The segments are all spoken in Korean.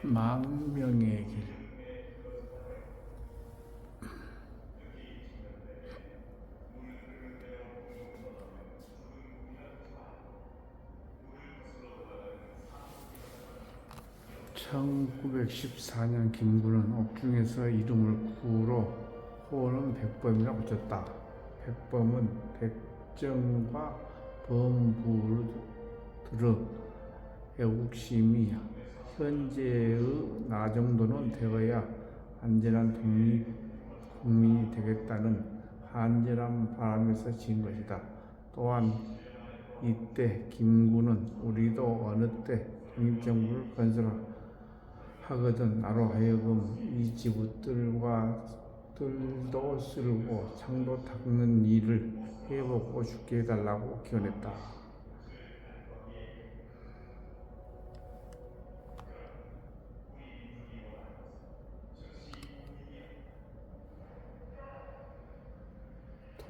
망명의 길. (1914년) 김구는 옥중에서 이름을 구로 호는 백범이라고 붙였다. 백범은 백정과 범부를 들어 애국심이 현재의 나 정도는 되어야 안전한 독립국민이 되겠다는 간절한 바람에서 지은 것이다. 또한 이때 김구는 우리도 어느 때 독립정부를 건설하거든 나로 하여금 이 지부들도 쓸고 창도 닦는 일을 해보고 죽게 해달라고 기원했다.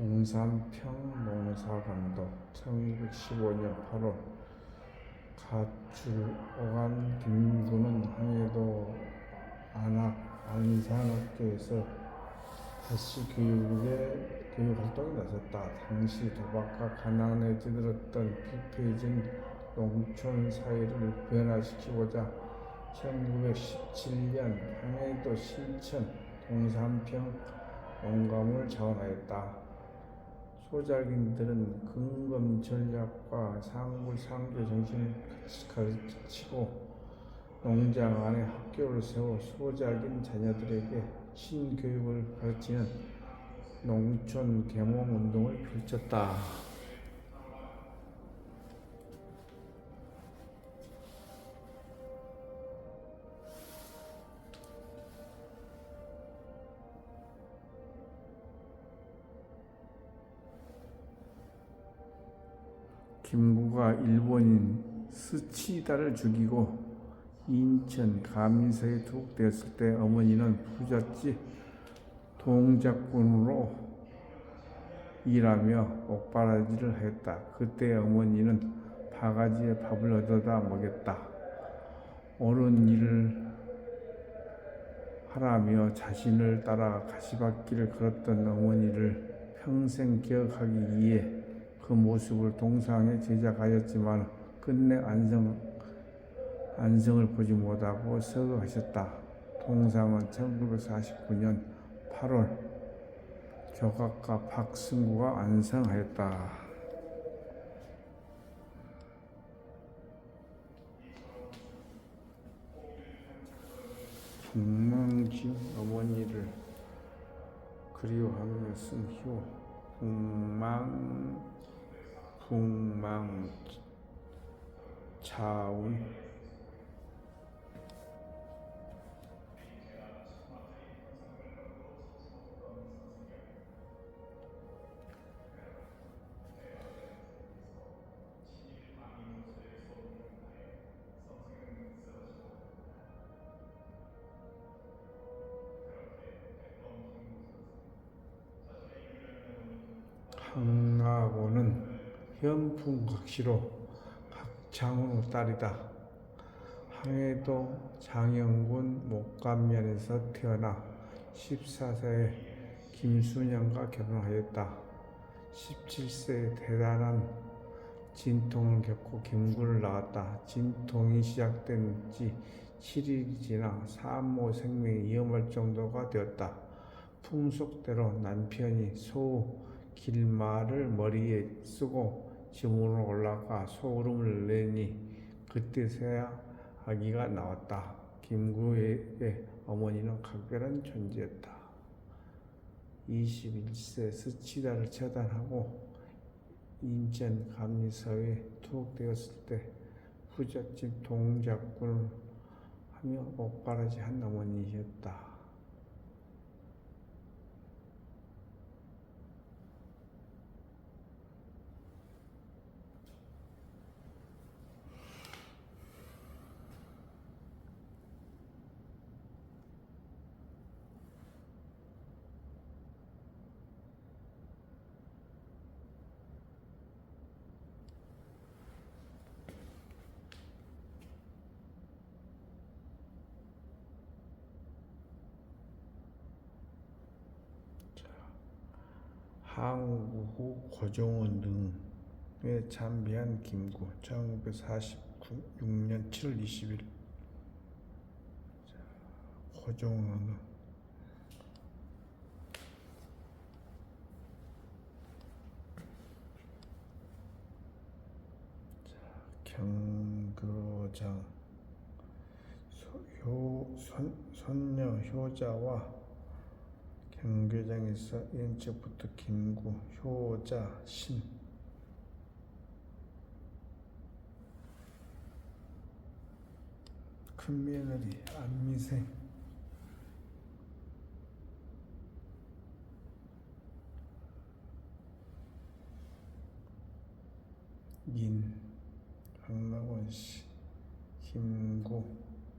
동산평 농사감독 1915년 8월 가출오간 김구는 항해도 안산학교에서 다시 교육활동에 나섰다. 당시 도박과 가난에 찌들었던 피폐해진 농촌 사회를 변화시키고자 1917년 항해도 신천 동산평 농감을 자원하였다. 소작인들은 근검 전략과 상부상조 정신을 가르치고 농장 안에 학교를 세워 소작인 자녀들에게 신교육을 가르치는 농촌 계몽 운동을 펼쳤다. 김구가 일본인 스치다를 죽이고 인천 감리사에 투옥되었을 때 어머니는 부잣집 동작군으로 일하며 옥바라지를 하였다. 그때 어머니는 바가지에 밥을 얻어다 먹였다. 옳은 일을 하라며 자신을 따라 가시밭길을 걸었던 어머니를 평생 기억하기 위해 그 모습을 동상에 제작하였지만 끝내 안성을 보지 못하고 서거하셨다. 동상은 1949년 8월 교각가 박승구가 안성하였다. 북망지 어머니를 그리워하며 쓴 효 북망차운 항나고는 현풍각시로 학창우 딸이다. 항해도 장영군 목감면에서 태어나 14세에 김순영과 결혼하였다. 17세에 대단한 진통을 겪고 김구를 낳았다. 진통이 시작된 지 7일이 지나 산모 생명이 위험할 정도가 되었다. 풍속대로 남편이 길말을 머리에 쓰고 지문으로 올라가 소울음을 내니 그때서야 아기가 나왔다. 김구의 어머니는 각별한 존재였다. 21세 스치다를 처단하고 인천 감리사에 투옥되었을 때 부잣집 동작군을 하며 옥바라지 한 어머니였다. 항구 고종원 등에 참배한 김구 1946년 7월 20일. 고종원 경교장 손녀 효자와 경교장에서 인척부터 김구 효자 신 큰며느리 안미생 인 박낙원씨 김구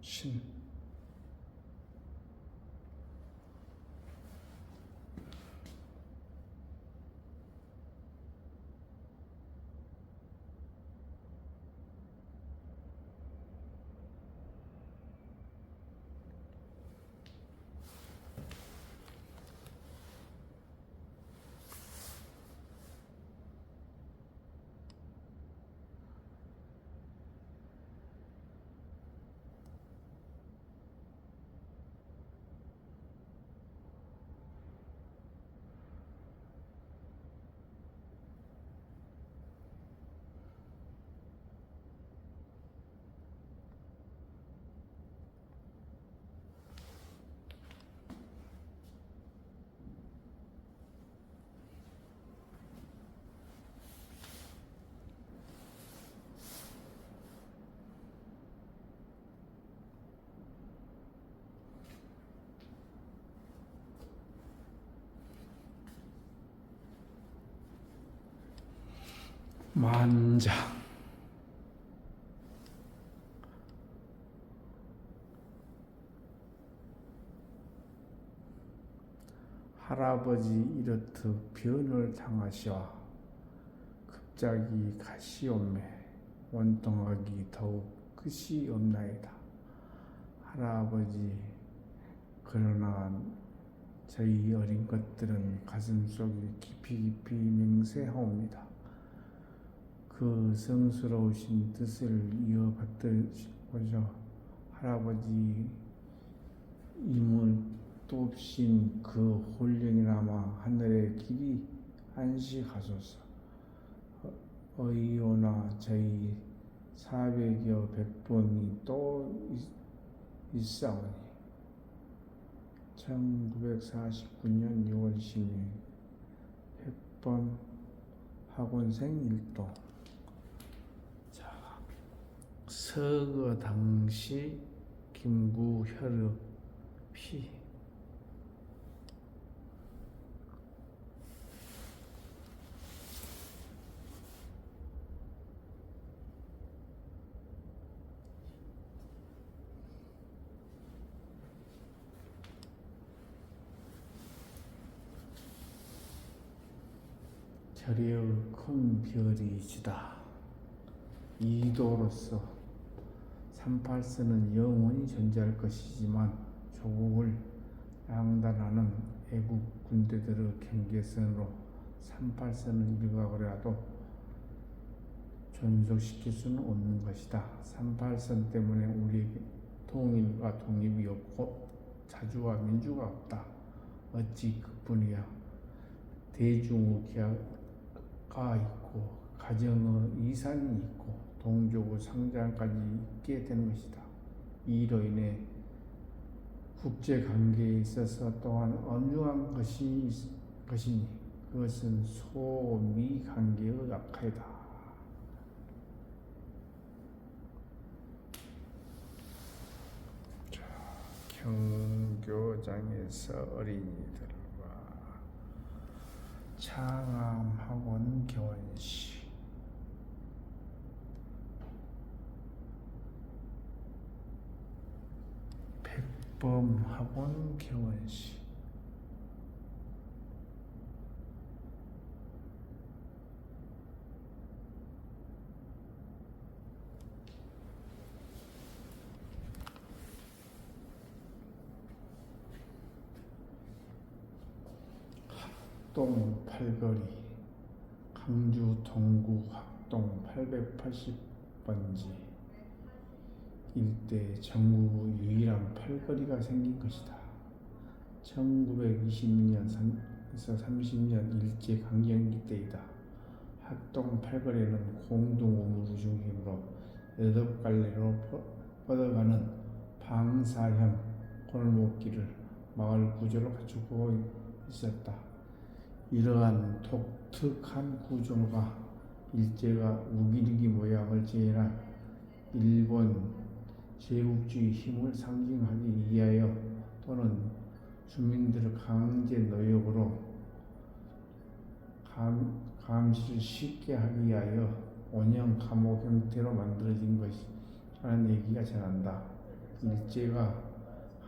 신 만장 할아버지 이렇듯 변을 당하시어 급작이 가시옵매 원통하기 더욱 끝이 없나이다. 할아버지 그러나 저희 어린 것들은 가슴속에 깊이 맹세하옵니다. 그 성스러우신 뜻을 이어받으시고자 할아버지 임을 돕신 그 홀령이나마 하늘의 길이 안식하소서. 어이오나 저희 400여 백번이 또 있사오니 1949년 6월 10일 백번 학원생 일도. 서거 당시 김구 혈의 피 절의 큰 별이시다. 이도로서 38선은 영원히 존재할 것이지만 조국을 양단하는 애국 군대들의 경계선으로 38선을 일각으로라도 존속시킬 수는 없는 것이다. 38선 때문에 우리에게 통일과 독립이 없고 자주와 민주가 없다. 어찌 그뿐이야. 대중의 기아가 있고 가정의 이산이 있고 동족의 상장까지 있게 되는 것이다. 이로 인해 국제관계에 있어서 또한 엄중한 것이니 그것은 소미 관계의 악화이다. 경교장에서 어린이들과 창암학원 교원시 백범학원 교원시 학동 팔거리 강주 동구 학동 880번지 일대 전국 유일한 팔거리가 생긴 것이다. 1920년에서 30년 일제강점기 때이다. 학동 팔거리는 공동 우물을 중심으로 8갈래로 뻗어가는 방사형 골목길을 마을 구조로 갖추고 있었다. 이러한 독특한 구조가 일제가 우기르기 모양을 재현한 일본 제국주의 힘을 상징하기 위하여 또는 주민들을 강제 노역으로 감시를 쉽게 하기 위하여 원형 감옥 형태로 만들어진 것이라는 얘기가 전한다. 일제가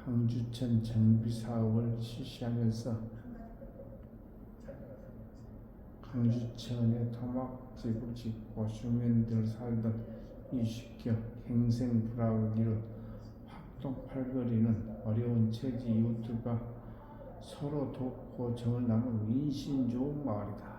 항주천 정비 사업을 실시하면서 항주천에 토막집을 짓고 주민들 살던 이시켜 행생 불황을 학동 팔거리는 어려운 처지 이웃들과 서로 돕고 정을 나누는 인심 좋은 마을이다.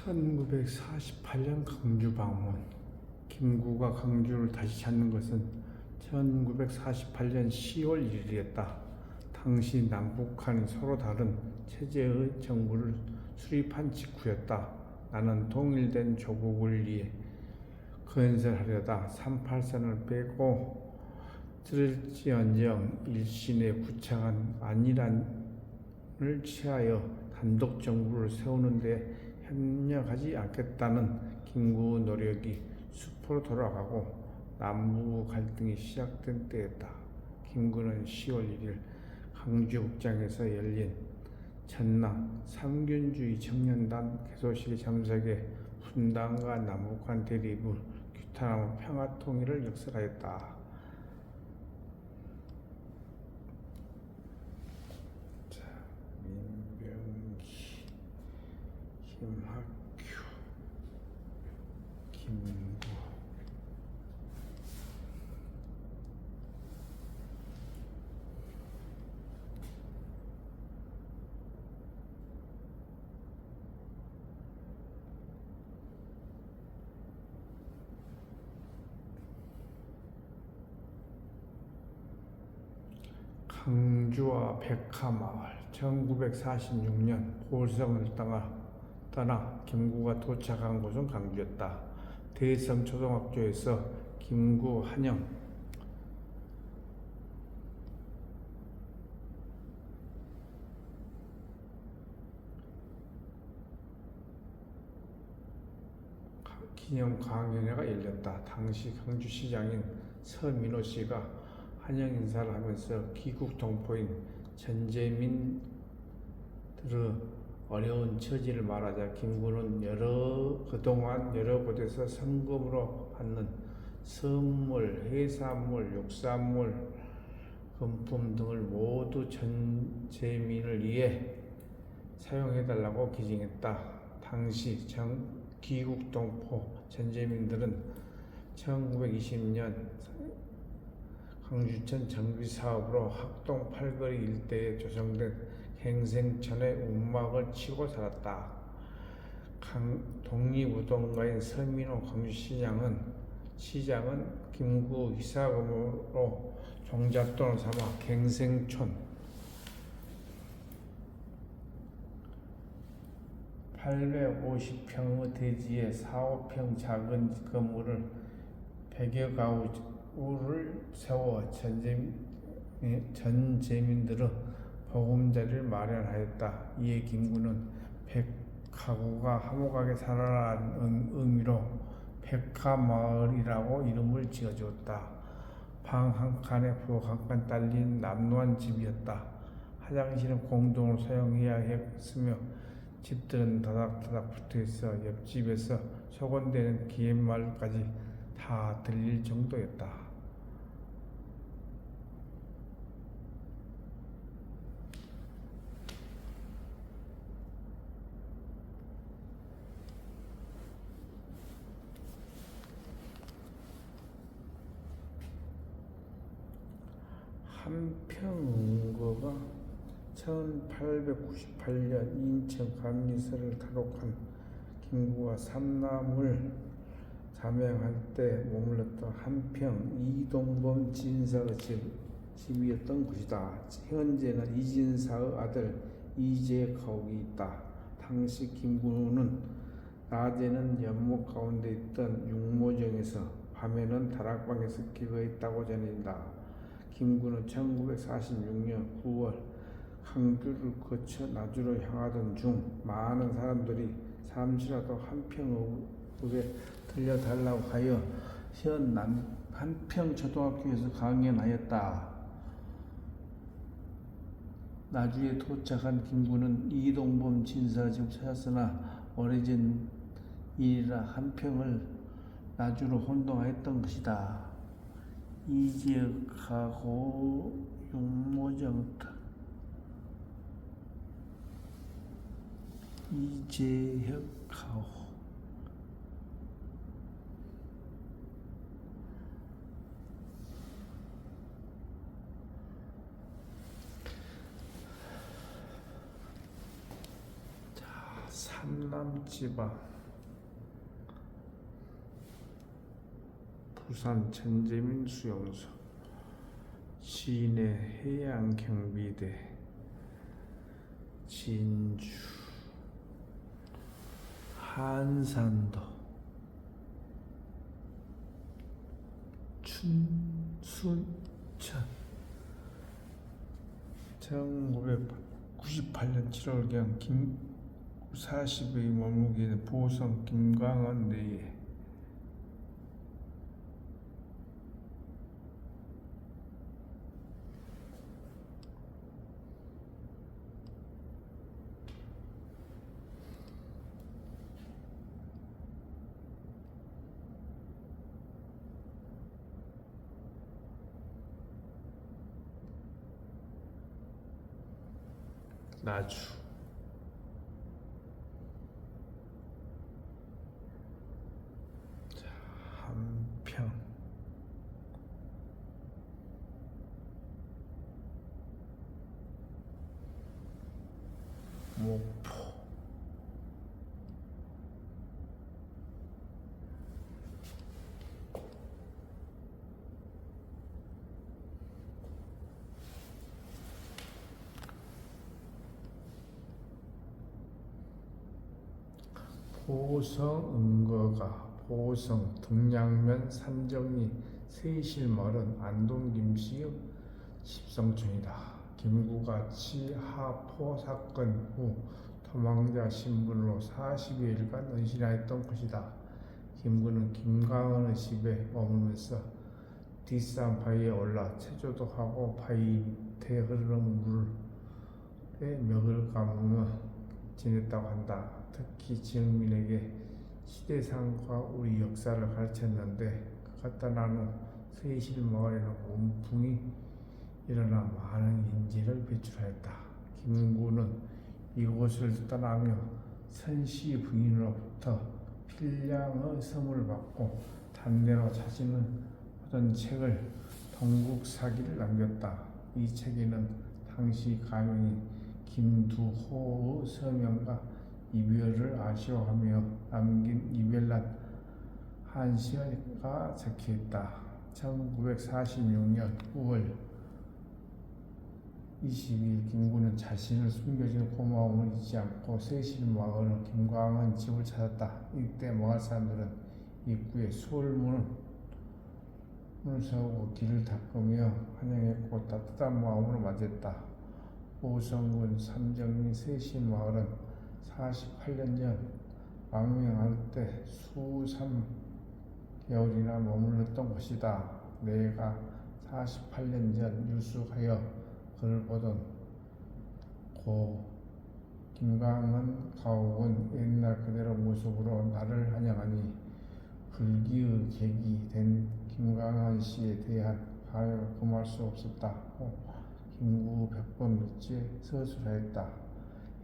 (1948년) 강주 방문. 김구가 강주를 다시 찾는 것은 1948년 10월 1일이었다. 당시 남북한이 서로 다른 체제의 정부를 수립한 직후였다. 나는 통일된 조국을 위해 건설하려다 38선을 빼고 들을지언정 일신의 구창한 안일안을 취하여 단독 정부를 세우는 데 협력하지 않겠다는 김구의 노력이 수포로 돌아가고 남북 갈등이 시작된 때였다. 김구는 10월 1일 강주극장에서 열린 전남 삼균주의 청년단 개소식에 참석해 분단과 남북한 대립을 규탄하고 평화통일을 역설하였다. 자, 민병기 김학규, 김구. 강주와 백화마을 1946년 고성을 떠나 김구가 도착한 곳은 강주였다. 대성초등학교에서 김구 한영 기념 강연회가 열렸다. 당시 강주시장인 서민호 씨가 한영 인사를 하면서 귀국 동포인 전재민들의 어려운 처지를 말하자 김구는 그동안 여러 곳에서 성금으로 받는 선물, 해산물, 육산물, 금품 등을 모두 전재민을 위해 사용해달라고 기증했다. 당시 귀국 동포 전재민들은 1920년 강주천 정비사업으로 학동 팔거리 일대에 조성된 행생천의 움막을 치고 살았다. 독립운동가인 서민호 강주시장은 김구 희사금으로 종잣돈을 삼아 갱생촌 850평의 대지에 4, 5평 작은 건물을 100여 가구를 세워 전재민들의 보금자리를 마련하였다. 이에 김구는 100가구가 화목하게 살아라는 의미로 백화마을이라고 이름을 지어주었다. 방 한 칸에 부엌 한 칸 딸린 남루한 집이었다. 화장실은 공동으로 사용해야 했으며 집들은 다닥다닥 붙어있어 옆집에서 소곤대는 기랫말까지 다 들릴 정도였다. 한평은거가 1898년 인천 감리사를 탈옥한 김구가 삼남을 자명할 때 머물렀던 한평 이동범 진사의 집이었던 곳이다. 현재는 이진사의 아들 이재가옥이 있다. 당시 김구는 낮에는 연못 가운데 있던 육모정에서 밤에는 다락방에서 기거했다고 전해진다. 김구는 1946년 9월 강주를 거쳐 나주로 향하던 중 많은 사람들이 잠시라도 한평읍에 들려달라고 하여 현 한평초등학교에서 강연하였다. 나주에 도착한 김구는 이동범 진사를 집 찾았으나 오래전 일이라 한평을 나주로 혼동하였던 것이다. 이지역하고 육모정 이재혁하고 삼남지방 부산 전재민 수용소 시내 해양경비대 진주 한산도 춘순천 1998년 7월경 40의 머무기는 보성 김광원 내에 나주 목포. 보성 은거가 보성 등량면 산정리 세실마을은 안동 김씨의 집성촌이다. 김구가 치하포 사건 후 도망자 신분으로 40여일간 은신하였던 곳이다. 김구는 김광헌의 집에 머물면서 뒷산 바위에 올라 체조도 하고 바위 밑에 흐르는 물에 멱을 감으며 지냈다고 한다. 특히 지역민에게 시대상과 우리 역사를 가르쳤는데 그가 떠난 후 세실마을에는 온풍이 일어나 많은 인재를 배출하였다. 김구는 이곳을 떠나며 선씨 부인으로부터 필량의 선물을 받고 단대로 자신은 보던 책을 동국사기를 남겼다. 이 책에는 당시 가명인 김두호의 서명과 이별을 아쉬워하며 남긴 이별난 한시가 적혀있다. 1946년 9월 22일 김구는 자신을 숨겨진 고마움을 잊지 않고 세실마을의 김광헌 집을 찾았다. 이때 마을 사람들은 입구에 수월문을 세우고 길을 닦으며 환영했고 따뜻한 마음으로 맞이했다. 보성군 삼정리 세실마을은 48년 전 망명할 때 수삼개월이나 머물렀던 곳이다. 내가 48년 전 유숙하여 그를 보던 고 김광헌 가옥은 옛날 그대로 모습으로 나를 환영하니 불기의 객이 된 김광헌 씨에 대한 감회가 금할 수 없었다. 김구 100번 묻지에 서술하였다.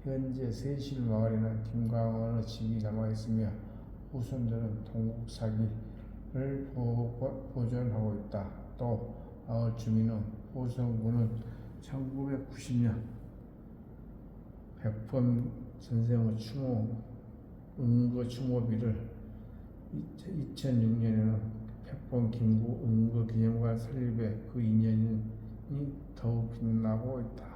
현재 세실마을에는 김광헌의 집이 남아있으며 후손들은 동국사기를 보존하고 있다. 또 마을 주민은 보성군은 1990년 백범 선생의 추모 은거 추모비를 2006년에는 백범 김구 은거 기념관 설립에 그 인연이 더욱 빛나고 있다.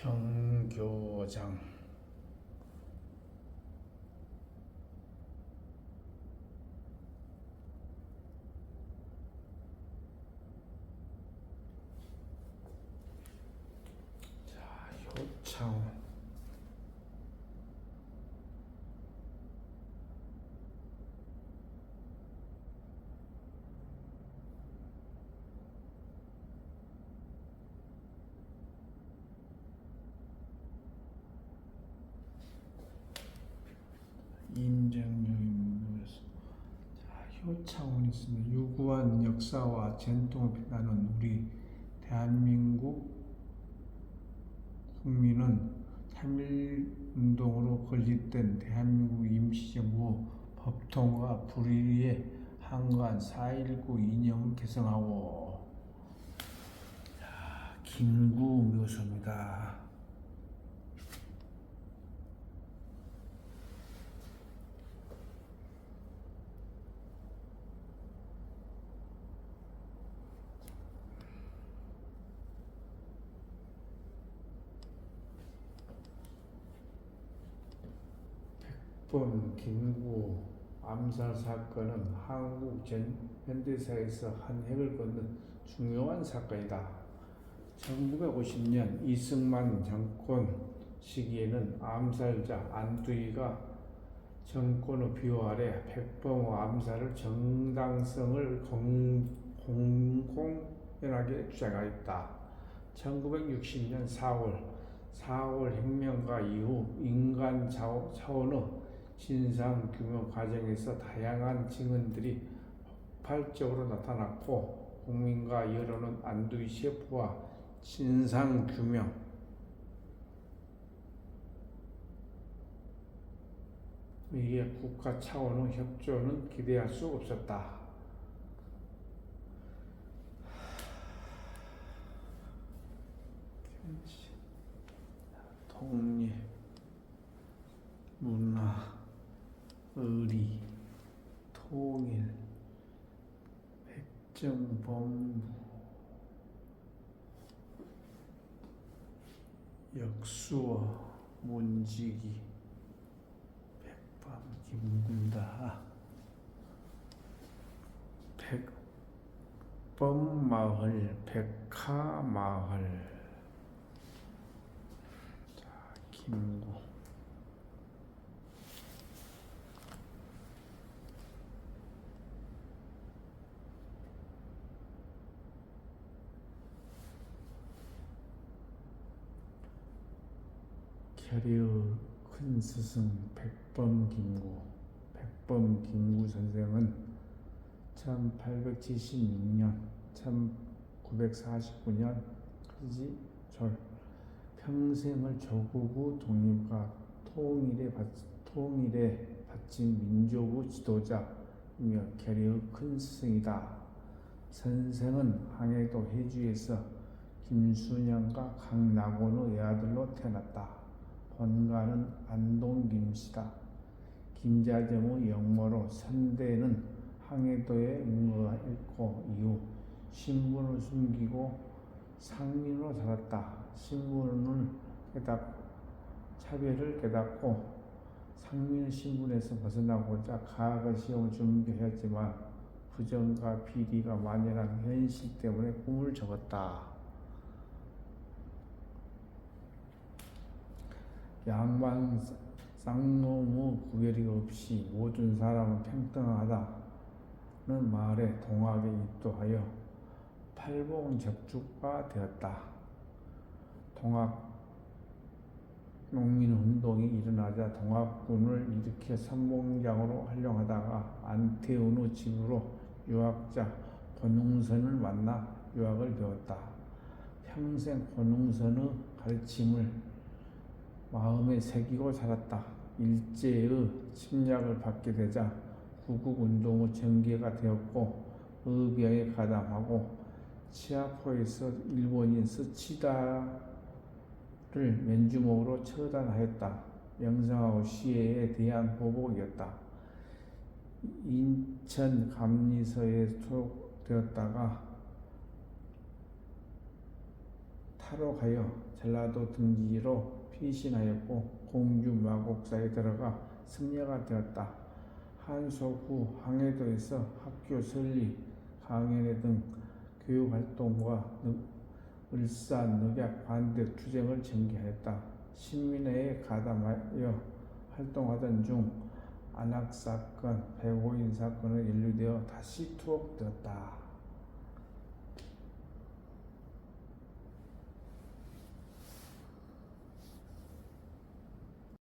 평교장. 효창원. 임정영이 효창원이 있습니다. 유구한 역사와 전통을 빛나는 우리 대한민국 국민은 3.1운동으로 건립된 대한민국 임시정부 법통과 불의에 항거한 4.19 이념을 개성하고 김구 묘소입니다. 백범 김구 암살 사건은 한국 현대사에서 한 획을 긋는 중요한 사건이다. 1950년 이승만 정권 시기에는 암살자 안두희가 정권의 비호 아래 백범의 암살을 정당성을 공공연하게 주장하였다. 1960년 4월 혁명가 이후 인간 차원의 진상규명 과정에서 다양한 증언들이 폭발적으로 나타났고 국민과 여론은 안두희 체포와 진상규명 이에 국가 차원의 협조는 기대할 수 없었다. 독립, 문화, 의리, 통일, 백정범부, 역수와 문지기, 백범 김군다, 백범마을, 백화마을. 김구. 결의의 큰 스승 백범 김구 선생은 1876년 1949년 그지 평생을 조국의 독립과 통일에 바친 민족의 지도자이며 결의의 큰 스승이다. 선생은 항해도 해주에서 김순영과 강낙원의 외아들로 태어났다. 본가는 안동 김씨다. 김자정의 영모로 선대는 항해도에 응거했고 이후 신분을 숨기고 상민으로 살았다. 신분을 차별을 깨닫고 상민 신분에서 벗어나고자 가학의 시험을 준비하였지만 부정과 비리가 만연한 현실 때문에 꿈을 접었다. 양반 쌍놈의 구별이 없이 모든 사람은 평등하다는 말에 동학에 입도하여 팔봉접주가 되었다. 동학 농민운동이 일어나자 동학군을 일으켜 선봉장으로 활용하다가 안태훈의 집으로 유학자 권웅선을 만나 유학을 배웠다. 평생 권웅선의 가르침을 마음에 새기고 살았다. 일제의 침략을 받게 되자 구국운동의 전개가 되었고 의병에 가담하고 치아포에서 일본인 스치다를 맨주먹으로 처단하였다. 명상하고 시해에 대한 보복이었다. 인천 감리서에 소속되었다가 탈옥하여 전라도 등지로 피신하였고 공주 마곡사에 들어가 승려가 되었다. 한소구 항해도에서 학교 설립, 강연회 등 교육활동과 을사 늑약 반대 투쟁을 전개하였다. 신민회에 가담하여 활동하던 중 안학사건, 백오인 사건은 연루되어 다시 투옥되었다.